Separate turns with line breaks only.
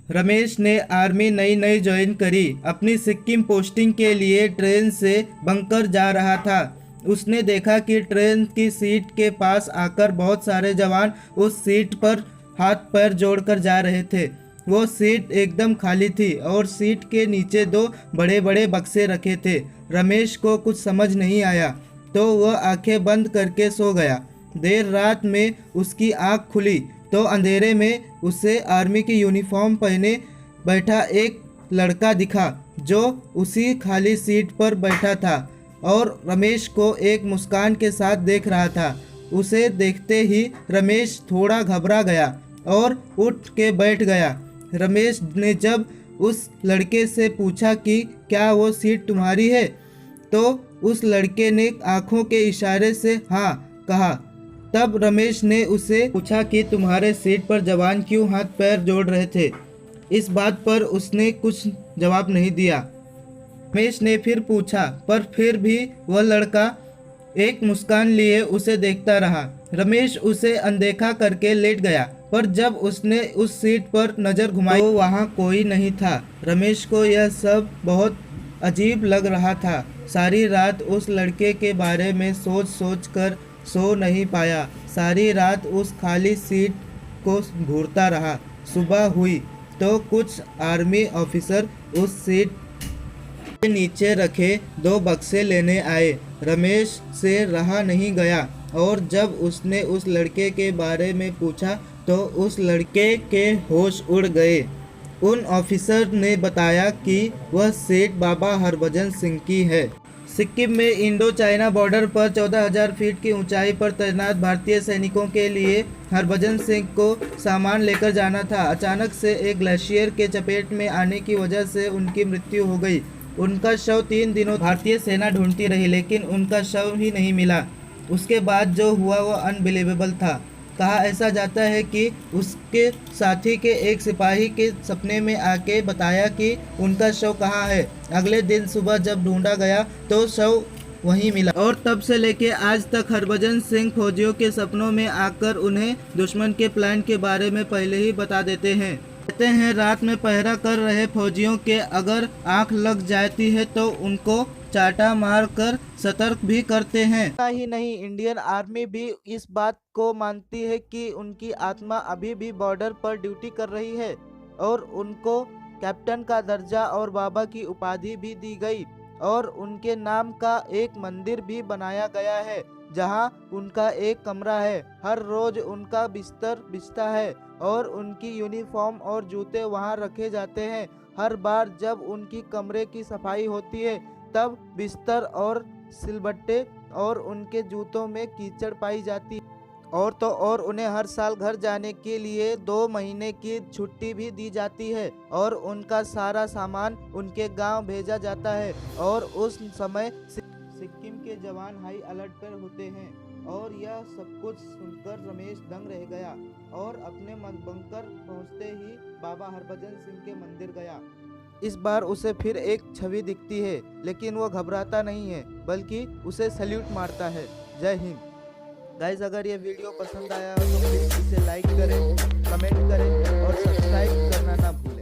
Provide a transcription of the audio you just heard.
रमेश ने आर्मी नई नई ज्वाइन करी। अपनी सिक्किम पोस्टिंग के लिए ट्रेन से बंकर जा रहा था। उसने देखा कि ट्रेन की सीट के पास आकर बहुत सारे जवान उस सीट पर हाथ पैर जोड़कर जा रहे थे। वो सीट एकदम खाली थी और सीट के नीचे दो बड़े बड़े बक्से रखे थे। रमेश को कुछ समझ नहीं आया तो वह आंखें बंद करके सो गया। देर रात में उसकी आंख खुली तो अंधेरे में उसे आर्मी की यूनिफॉर्म पहने बैठा एक लड़का दिखा जो उसी खाली सीट पर बैठा था और रमेश को एक मुस्कान के साथ देख रहा था। उसे देखते ही रमेश थोड़ा घबरा गया और उठ के बैठ गया। रमेश ने जब उस लड़के से पूछा कि क्या वो सीट तुम्हारी है, तो उस लड़के ने आंखों के इशारे से हाँ कहा। तब रमेश ने उसे पूछा कि तुम्हारे सीट पर जवान क्यों हाथ पैर जोड़ रहे थे। इस बात पर उसने कुछ जवाब नहीं दिया। रमेश ने फिर पूछा पर फिर भी वह लड़का एक मुस्कान लिए उसे देखता रहा। रमेश उसे अनदेखा करके लेट गया पर जब उसने उस सीट पर नज़र घुमाई तो वहाँ कोई नहीं था। रमेश को यह सब बहुत अजीब लग रहा था। सारी रात उस लड़के के बारे में सोच सोच कर सो नहीं पाया। सारी रात उस खाली सीट को घूरता रहा। सुबह हुई तो कुछ आर्मी ऑफिसर उस सीट के नीचे रखे दो बक्से लेने आए। रमेश से रहा नहीं गया और जब उसने उस लड़के के बारे में पूछा तो उस लड़के के होश उड़ गए। उन ऑफिसर ने बताया कि वह सीट बाबा हरभजन सिंह की है। सिक्किम में इंडो चाइना बॉर्डर पर 14,000 फीट की ऊंचाई पर तैनात भारतीय सैनिकों के लिए हरभजन सिंह को सामान लेकर जाना था। अचानक से एक ग्लेशियर के चपेट में आने की वजह से उनकी मृत्यु हो गई। उनका शव 3 दिनों भारतीय सेना ढूंढती रही लेकिन उनका शव ही नहीं मिला। उसके बाद जो हुआ वो अनबिलीवेबल था। कहा ऐसा जाता है कि उसके साथी के एक सिपाही के सपने में आके बताया कि उनका शव कहाँ है। अगले दिन सुबह जब ढूंढा गया तो शव वहीं मिला और तब से लेके आज तक हरभजन सिंह फौजियों के सपनों में आकर उन्हें दुश्मन के प्लान के बारे में पहले ही बता देते हैं। कहते हैं रात में पहरा कर रहे फौजियों के अगर आंख लग जाती है तो उनको चाटा मार कर सतर्क भी करते हैं। इतना ही नहीं, इंडियन आर्मी भी इस बात को मानती है कि उनकी आत्मा अभी भी बॉर्डर पर ड्यूटी कर रही है और उनको कैप्टन का दर्जा और बाबा की उपाधि भी दी गई और उनके नाम का एक मंदिर भी बनाया गया है जहां उनका एक कमरा है। हर रोज उनका बिस्तर बिछता है और उनकी यूनिफॉर्म और जूते वहां रखे जाते हैं। हर बार जब उनकी कमरे की सफाई होती है तब बिस्तर और सिलबट्टे और उनके जूतों में कीचड़ पाई जाती है। और तो और उन्हें हर साल घर जाने के लिए 2 महीने की छुट्टी भी दी जाती है और उनका सारा सामान उनके गांव भेजा जाता है और उस समय सिक्किम के जवान हाई अलर्ट पर होते हैं। और यह सब कुछ सुनकर रमेश दंग रह गया और अपने बंकर पहुंचते ही बाबा हरभजन सिंह के मंदिर गया। इस बार उसे फिर एक छवि दिखती है लेकिन वो घबराता नहीं है बल्कि उसे सैल्यूट मारता है। जय हिंद। गाइस, अगर ये वीडियो पसंद आया हो तो प्लीज़ इसे लाइक करें, कमेंट करें और सब्सक्राइब करना ना भूलें।